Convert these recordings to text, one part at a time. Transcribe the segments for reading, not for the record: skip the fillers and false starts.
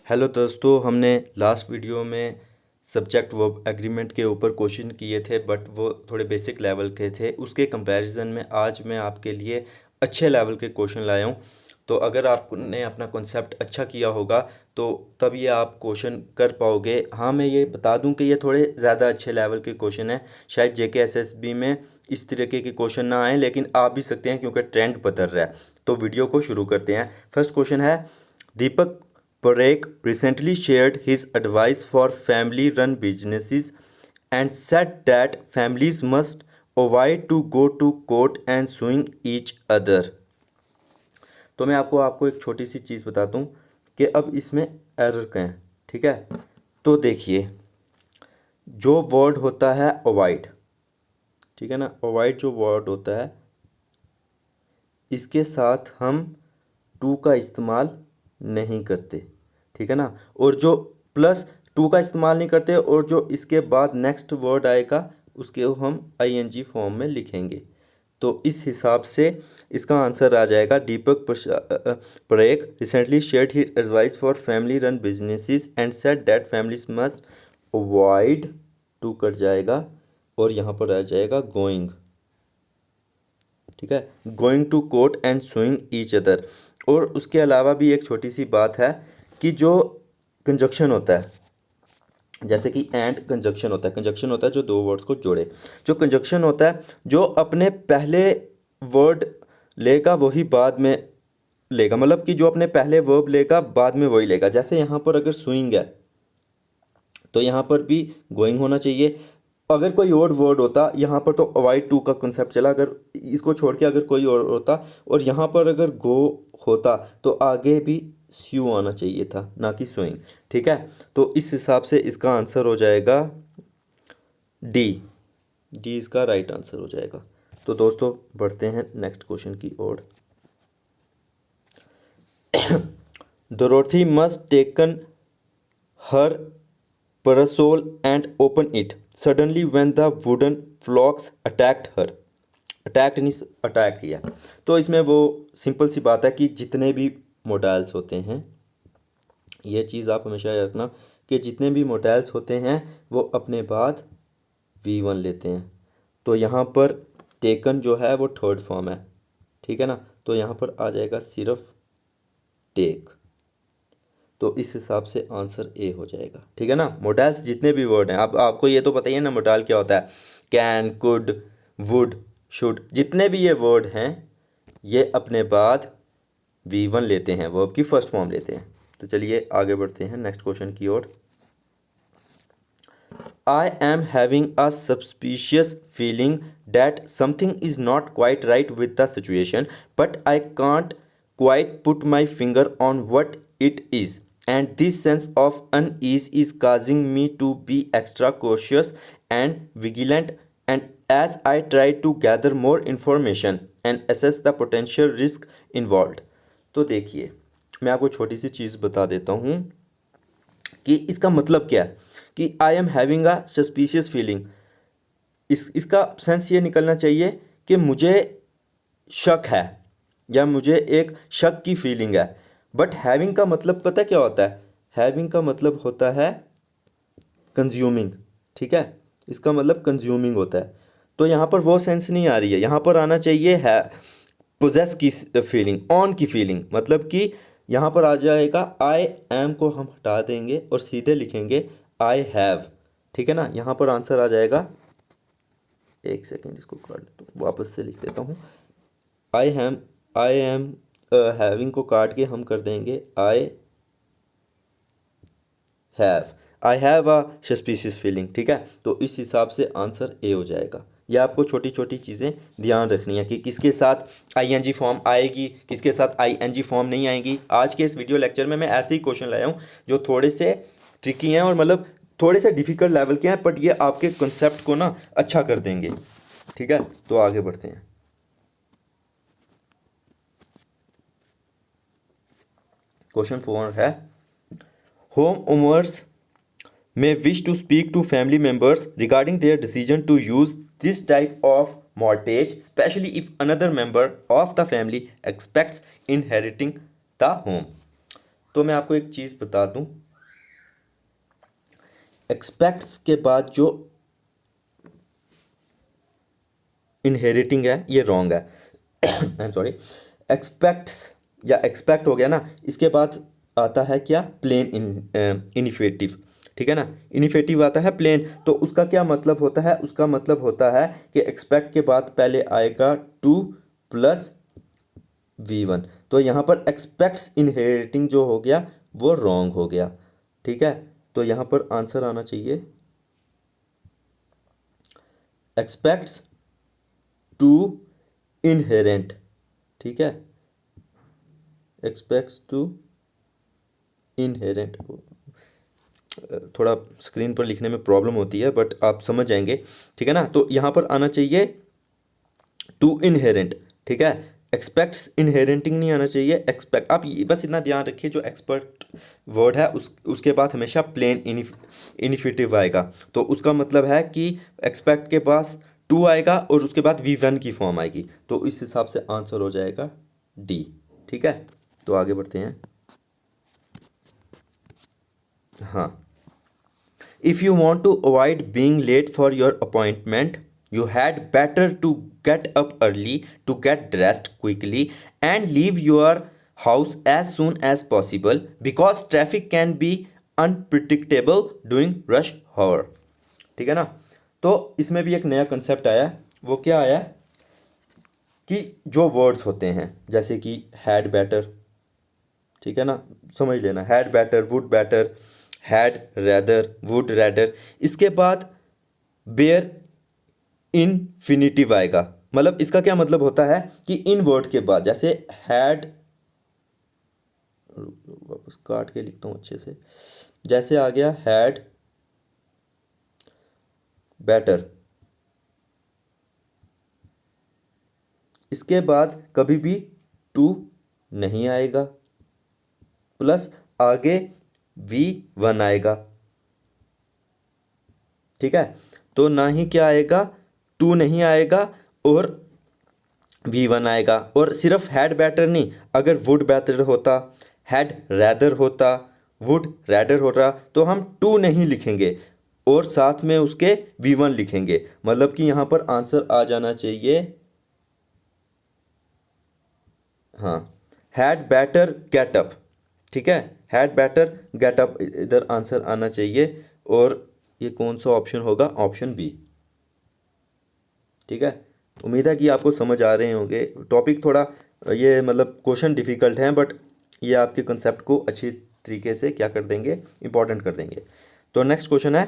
Hello दोस्तों, हमने last video में सब्जेक्ट वर्ब एग्रीमेंट के ऊपर क्वेश्चन किए थे, बट वो थोड़े बेसिक लेवल के थे। उसके कंपैरिजन में आज मैं आपके लिए अच्छे लेवल के क्वेश्चन लाया हूँ। तो अगर आपने अपना कॉन्सेप्ट अच्छा किया होगा तो तब ये आप क्वेश्चन कर पाओगे। हाँ, मैं ये बता दूं कि ये थोड़े ज़्यादा अच्छे लेवल के क्वेश्चन हैं। शायद जेके एसएसबी में इस तरीके के क्वेश्चन ना आए, लेकिन आ भी सकते हैं क्योंकि ट्रेंड बदल रहा है। तो वीडियो को शुरू करते हैं। फर्स्ट क्वेश्चन है, दीपक Parekh recently shared his advice for family-run businesses and said that families must avoid to go to court and suing each other। तो मैं आपको एक छोटी सी चीज़ बताता हूँ कि अब इसमें एरर क्या है। ठीक है, तो देखिए, जो वर्ड होता है अवॉइड, ठीक है ना, अवॉइड जो वर्ड होता है इसके साथ हम टू का इस्तेमाल नहीं करते। ठीक है ना, और जो प्लस टू का इस्तेमाल नहीं करते और जो इसके बाद नेक्स्ट वर्ड आएगा उसके हम आईएनजी फॉर्म में लिखेंगे। तो इस हिसाब से इसका आंसर आ जाएगा, Deepak Parekh recently shared his advice for family run businesses and said that families must avoid, to cut जाएगा और यहाँ पर आ जाएगा गोइंग। ठीक है, going to court and suing each other. और उसके अलावा भी एक छोटी सी बात है कि जो कंजक्शन होता है, जैसे कि एंड कंजक्शन होता है, कंजक्शन होता है जो दो वर्ड्स को जोड़े। जो कंजक्शन होता है जो अपने पहले वर्ड लेगा वही बाद में लेगा, मतलब कि जो अपने पहले वर्ब लेगा बाद में वही लेगा। जैसे यहाँ पर अगर स्विंग है तो यहाँ पर भी गोइंग होना चाहिए। अगर कोई और वर्ड होता यहाँ पर तो अवॉइड टू का कंसेप्ट चला, अगर इसको छोड़ के अगर कोई और होता और यहाँ पर अगर गो होता तो आगे भी स्यू आना चाहिए था, ना कि स्विंग। ठीक है, तो इस हिसाब से इसका आंसर हो जाएगा डी। डी इसका राइट आंसर हो जाएगा। तो दोस्तों बढ़ते हैं नेक्स्ट क्वेश्चन की ओर। Dorothy must taken her parasol and open it suddenly when the wooden flocks attacked her। Attacked नहीं, अटैक किया। तो इसमें वो सिंपल सी बात है कि जितने भी मोडाइल्स होते हैं, ये चीज़ आप हमेशा याद रखना कि जितने भी मोडाइल्स होते हैं वो अपने बाद V1 लेते हैं। तो यहाँ पर टेकन जो है वो थर्ड फॉर्म है। ठीक है ना, तो यहाँ पर आ जाएगा सिर्फ टेक। तो इस हिसाब से आंसर ए हो जाएगा। ठीक है ना, मोडाल्स जितने भी वर्ड हैं, अब आपको ये तो पता ही है ना मोडाल क्या होता है। कैन, कुड, वुड, शुड, जितने भी ये वर्ड हैं ये अपने बाद V1 लेते हैं, वर्ब की फर्स्ट फॉर्म लेते हैं। तो चलिए आगे बढ़ते हैं नेक्स्ट क्वेश्चन की ओर। I am having a suspicious feeling that something is not quite right with the situation, but I can't quite put my finger on what it is. And this sense of unease is causing me to be extra cautious and vigilant, and as I try to gather more information and assess the potential risk involved। तो देखिए, मैं आपको छोटी सी चीज़ बता देता हूँ कि इसका मतलब क्या है कि I am having a suspicious feeling. इसका सेंस ये निकलना चाहिए कि मुझे शक है या मुझे एक शक की फीलिंग है। बट हैविंग का मतलब पता है क्या होता है? हैविंग का मतलब होता है कंज्यूमिंग। ठीक है, इसका मतलब कंज्यूमिंग होता है। तो यहाँ पर वो सेंस नहीं आ रही है, यहाँ पर आना चाहिए है पोजेस की फीलिंग, ऑन की फीलिंग। मतलब कि यहाँ पर आ जाएगा आई एम को हम हटा देंगे और सीधे लिखेंगे आई हैव। ठीक है ना, यहाँ पर आंसर आ जाएगा, एक सेकेंड इसको काट देता हूँ, वापस से लिख देता हूँ। आई एम हैविंग को काट के हम कर देंगे I have a suspicious feeling. ठीक है, तो इस हिसाब से आंसर ए हो जाएगा। यह आपको छोटी छोटी चीज़ें ध्यान रखनी है कि किसके साथ आईएनजी फॉर्म आएगी, किसके साथ आईएनजी फॉर्म नहीं आएगी। आज के इस वीडियो लेक्चर में मैं ऐसे ही क्वेश्चन लाया हूँ जो थोड़े से ट्रिकी हैं और मतलब थोड़े से डिफ़िकल्ट लेवल के हैं, बट ये आपके कंसेप्ट को ना अच्छा कर देंगे। ठीक है, तो आगे बढ़ते हैं। क्वेश्चन 4 है, home owners may wish to speak to family members regarding their decision to use this type of mortgage, especially if another member of the family expects inheriting the home। तो मैं आपको एक चीज़ बता दूं, एक्सपेक्ट्स के बाद जो इनहेरिटिंग है ये रॉन्ग है। आई एम सॉरी, एक्सपेक्ट्स या एक्सपेक्ट हो गया ना, इसके बाद आता है क्या, प्लेन इनिफेटिव, ठीक है ना, इनिफेटिव आता है प्लेन। तो उसका क्या मतलब होता है, उसका मतलब होता है कि एक्सपेक्ट के बाद पहले आएगा टू प्लस V1। तो यहाँ पर एक्सपेक्ट्स इनहेरिटिंग जो हो गया वो रॉन्ग हो गया, ठीक है। तो यहाँ पर आंसर आना चाहिए एक्सपेक्ट्स टू इनहेरेंट, ठीक है, एक्सपेक्ट्स टू इनहेरेंट। थोड़ा स्क्रीन पर लिखने में प्रॉब्लम होती है बट आप समझ जाएंगे, ठीक है ना। तो यहाँ पर आना चाहिए टू इनहेरेंट, ठीक है, एक्सपेक्ट्स इनहेरेंटिंग नहीं आना चाहिए, एक्सपेक्ट। आप बस इतना ध्यान रखिए, जो एक्सपर्ट वर्ड है उसके बाद हमेशा प्लेन इनिफिटिव आएगा। तो उसका मतलब है कि एक्सपेक्ट के पास टू आएगा और उसके बाद V1 की फॉर्म आएगी। तो इस हिसाब से आंसर हो जाएगा डी, ठीक है। तो आगे बढ़ते हैं। हाँ, if you want to avoid being late for your appointment, you had better to get up early to get dressed quickly and leave your house as soon as possible because traffic can be unpredictable during rush hour, ठीक है ना। तो इसमें भी एक नया concept आया, वो क्या आया कि जो वर्ड्स होते हैं जैसे कि हैड बेटर, ठीक है ना, समझ लेना, had better, would better, had rather, would rather, इसके बाद बेयर इनफिनिटिव आएगा। मतलब इसका क्या मतलब होता है कि इन वर्ड के बाद जैसे हैड, वापस काट के लिखता हूँ अच्छे से, जैसे आ गया हैड बेटर, इसके बाद कभी भी टू नहीं आएगा, प्लस आगे V1 आएगा, ठीक है। तो ना ही क्या आएगा, टू नहीं आएगा और V1 आएगा। और सिर्फ हैड बेटर नहीं, अगर वुड बेटर होता, हैड रैदर होता, वुड रैदर होता, तो हम टू नहीं लिखेंगे और साथ में उसके V1 लिखेंगे। मतलब कि यहाँ पर आंसर आ जाना चाहिए, हाँ, हैड बेटर गेट अप, ठीक है, हैड बेटर गेट अप इधर आंसर आना चाहिए। और ये कौन सा ऑप्शन होगा, ऑप्शन बी, ठीक है। उम्मीद है कि आपको समझ आ रहे होंगे। टॉपिक थोड़ा ये मतलब क्वेश्चन डिफ़िकल्ट हैं बट ये आपके कंसेप्ट को अच्छी तरीके से क्या कर देंगे, इंपॉर्टेंट कर देंगे। तो नेक्स्ट क्वेश्चन है,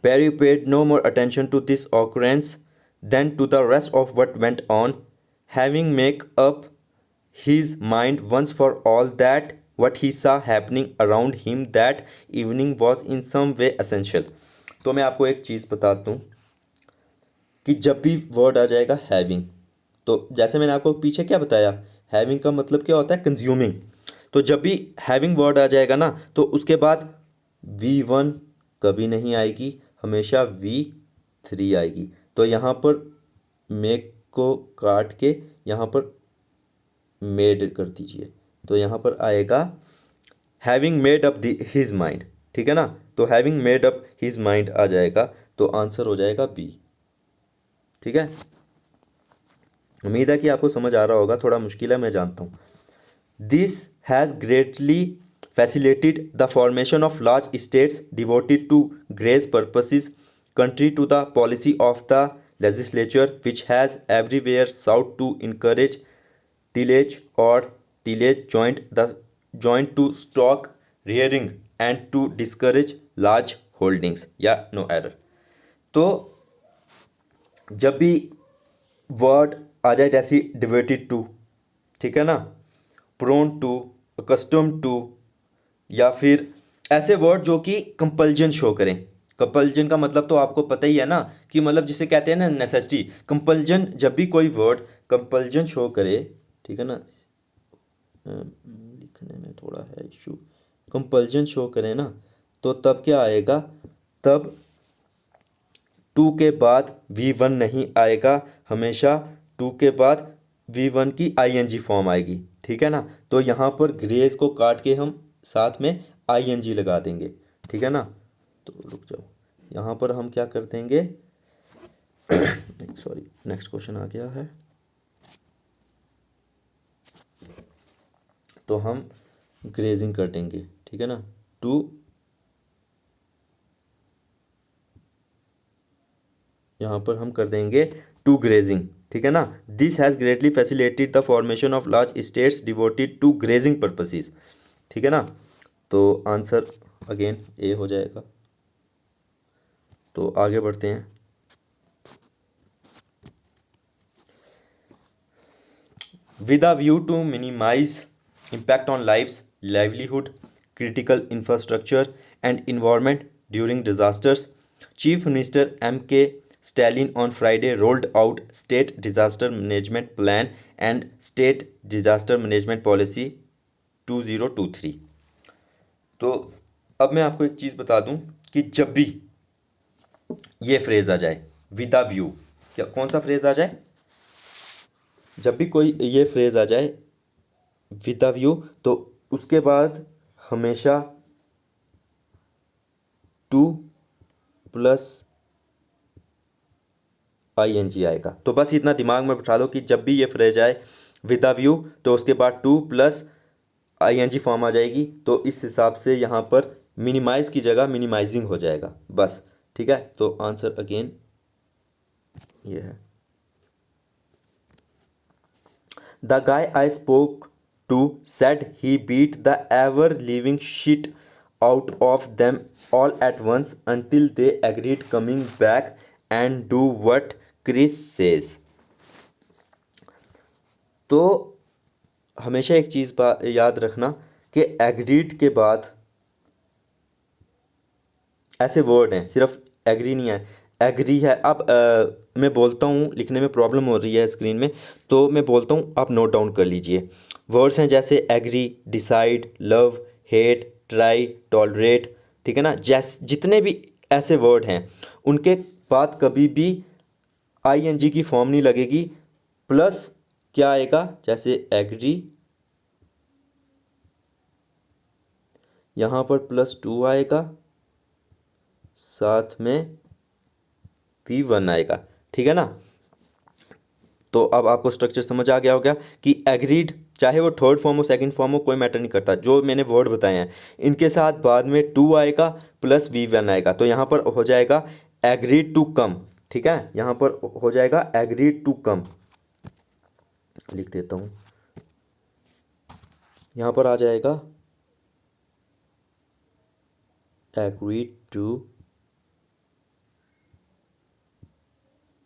Perry paid no more attention to this occurrence than to the rest of what went on, having made up his mind once for all that what he saw happening around him that evening was in some way essential। तो मैं आपको एक चीज़ बताता हूँ कि जब भी word आ जाएगा हैविंग, तो जैसे मैंने आपको पीछे क्या बताया, हैविंग का मतलब क्या होता है, कंज्यूमिंग। तो जब भी हैविंग वर्ड आ जाएगा ना, तो उसके बाद V1 कभी नहीं आएगी, हमेशा V3 आएगी। तो यहाँ पर मेक को काट के यहाँ पर मेड कर दीजिए, तो यहाँ पर आएगा having made up his mind, ठीक है ना। तो having made up his mind आ जाएगा, तो आंसर हो जाएगा बी, ठीक है। उम्मीद है कि आपको समझ आ रहा होगा, थोड़ा मुश्किल है मैं जानता हूँ। This has greatly facilitated the formation of large states devoted to grace purposes, contrary to the policy of the legislature, which has everywhere sought to encourage tillage or tillage joint to stock rearing and to discourage large holdings। या no error. तो जब भी word आ जाए जैसी devoted to, ठीक है ना, prone to, accustomed to, या फिर ऐसे वर्ड जो कि कंपल्जन शो करें। कंपल्जन का मतलब तो आपको पता ही है ना, कि मतलब जिसे कहते हैं ना नेसेसिटी। कंपल्जन, जब भी कोई वर्ड कंपल्जन शो करे, ठीक है ना, लिखने में थोड़ा है इशू, कंपल्जन शो करे ना, तो तब क्या आएगा, तब टू के बाद V1 नहीं आएगा, हमेशा टू के बाद V1 की ING फॉर्म आएगी, ठीक है ना। तो यहाँ पर ग्रेज को काट के हम साथ में ING लगा देंगे, ठीक है ना। तो रुक जाओ, यहाँ पर हम क्या कर देंगे सॉरी, नेक्स्ट क्वेश्चन आ गया है। तो हम ग्रेजिंग कर देंगे, ठीक है ना, टू, यहाँ पर हम कर देंगे टू ग्रेजिंग, ठीक है ना। This has greatly facilitated the formation of large states devoted to grazing purposes, ठीक है ना। तो आंसर अगेन ए हो जाएगा। तो आगे बढ़ते हैं। With a view to minimize impact on lives, livelihood, critical infrastructure, and environment during disasters, Chief Minister M.K. Stalin on Friday rolled out State Disaster Management Plan and State Disaster Management Policy 2023। तो अब मैं आपको एक चीज़ बता दूं कि जब भी ये फ्रेज़ आ जाए विद अ व्यू, क्या कौन सा फ्रेज़ आ जाए, जब भी कोई ये फ्रेज़ आ जाए विद अ व्यू, तो उसके बाद हमेशा टू प्लस ING आएगा। तो बस इतना दिमाग में बिठा लो कि जब भी ये फ्रेज आए विद अ व्यू, तो उसके बाद टू प्लस ING फॉर्म आ जाएगी। तो इस हिसाब से यहाँ पर मिनिमाइज की जगह मिनिमाइजिंग हो जाएगा बस, ठीक है। तो आंसर अगेन ये है। The guy I spoke to said he beat the ever-living shit out of them all at once until they agreed coming back and do what Chris says। तो हमेशा एक चीज़ याद रखना कि एग्रीड के बाद ऐसे वर्ड हैं, सिर्फ एग्री नहीं है, एग्री है। अब मैं बोलता हूँ, लिखने में प्रॉब्लम हो रही है स्क्रीन में, तो मैं बोलता हूँ, आप नोट डाउन कर लीजिए। वर्ड्स हैं जैसे agree, decide, love, hate, try, tolerate, ठीक है ना। जितने भी ऐसे वर्ड हैं उनके बाद कभी भी ING की फॉर्म नहीं लगेगी, प्लस क्या आएगा, जैसे एग्री, यहाँ पर +2 आएगा, साथ में V1 आएगा, ठीक है ना। तो अब आपको स्ट्रक्चर समझ आ गया होगा कि एग्रीड, चाहे वो थर्ड फॉर्म हो सेकंड फॉर्म हो, कोई मैटर नहीं करता, जो मैंने वर्ड बताए हैं इनके साथ बाद में 2 आएगा प्लस V1 आएगा। तो यहाँ पर हो जाएगा एग्रीड टू कम, ठीक है, यहाँ पर हो जाएगा एग्रीड टू कम, लिख देता हूँ, यहाँ पर आ जाएगा एग्रीड टू,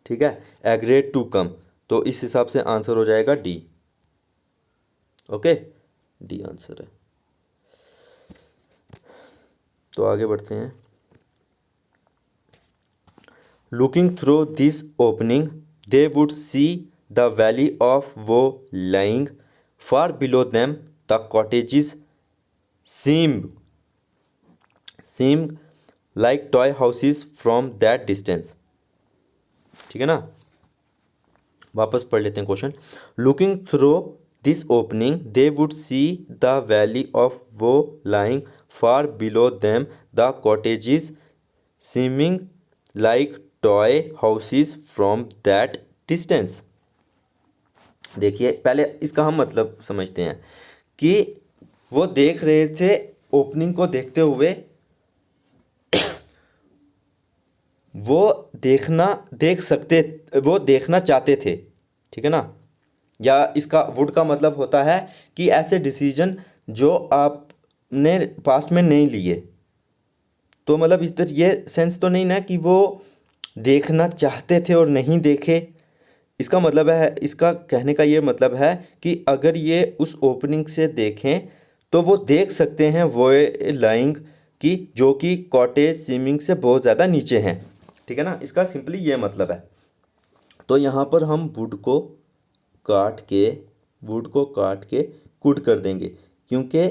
ठीक है, एग्रीड टू कम। तो इस हिसाब से आंसर हो जाएगा डी। ओके, डी आंसर है। तो आगे बढ़ते हैं। Looking through this opening they would see the valley of वो lying far below them the cottages seem like toy houses from that distance, ठीक है ना। वापस पढ़ लेते हैं question. Looking through this opening they would see the valley of वो lying far below them the cottages seeming like toy houses from that distance. देखिए, पहले इसका हम मतलब समझते हैं कि वो देख रहे थे, ओपनिंग को देखते हुए वो देखना चाहते थे, ठीक है ना। या इसका वुड का मतलब होता है कि ऐसे डिसीजन जो आपने पास्ट में नहीं लिए। तो मतलब इस तरह ये सेंस तो नहीं ना कि वो देखना चाहते थे और नहीं देखे। इसका मतलब है, इसका कहने का ये मतलब है कि अगर ये उस ओपनिंग से देखें तो वो देख सकते हैं वो लाइंग की, जो कि कॉटेज सीमिंग से बहुत ज़्यादा नीचे हैं, ठीक है ना। इसका सिंपली ये मतलब है। तो यहाँ पर हम वुड को काट के कुड कर देंगे, क्योंकि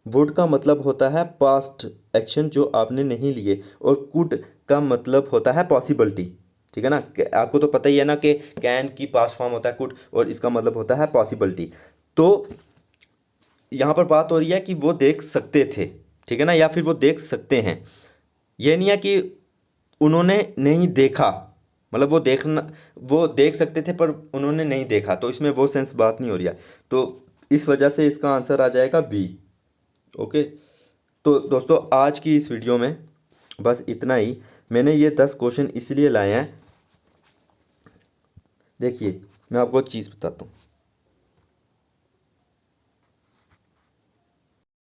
वुड का मतलब होता है पास्ट एक्शन जो आपने नहीं लिए, और कुड का मतलब होता है पॉसिबिलिटी, ठीक है ना। आपको तो पता ही है ना कि कैन की पास्ट फॉर्म होता है कुड, और इसका मतलब होता है पॉसिबिलिटी। तो यहाँ पर बात हो रही है कि वो देख सकते थे, ठीक है ना, या फिर वो देख सकते हैं। ये नहीं है कि उन्होंने नहीं देखा, मतलब वो देख सकते थे पर उन्होंने नहीं देखा, तो इसमें वो सेंस बात नहीं हो रही है। तो इस वजह से इसका आंसर आ जाएगा बी। ओके। तो दोस्तों आज की इस वीडियो में बस इतना ही। मैंने ये 10 क्वेश्चन इसलिए लाए हैं, देखिए मैं आपको एक चीज़ बताता हूँ।